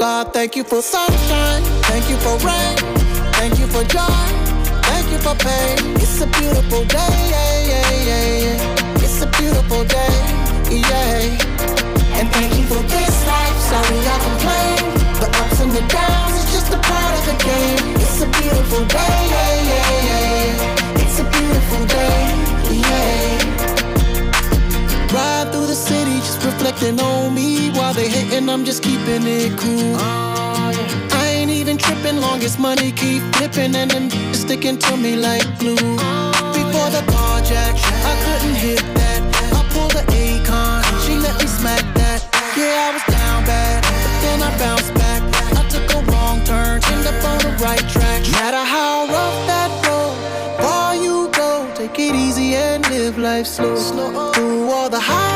God, thank you for sunshine, thank you for rain, thank you for joy, thank you for pain. It's a beautiful day, yeah, yeah, yeah, yeah. It's a beautiful day, yeah. And thank you for this life, sorry I complain. The ups and the downs, it's just a part of the game. It's a beautiful day, yeah, yeah, yeah. It's a beautiful day, yeah. Ride through the city, just reflecting on me. While they hating, I'm just keeping it cool. I ain't even tripping, long as money keep flipping and them sticking to me like glue. Before the carjack, I couldn't hit that. I pulled the Akon, she let me smack that. Yeah, I was down bad, but then I bounced back. I took a wrong turn, ended up on the right track. No matter how rough that road, far you go, take it easy and live life slow. Through all the highs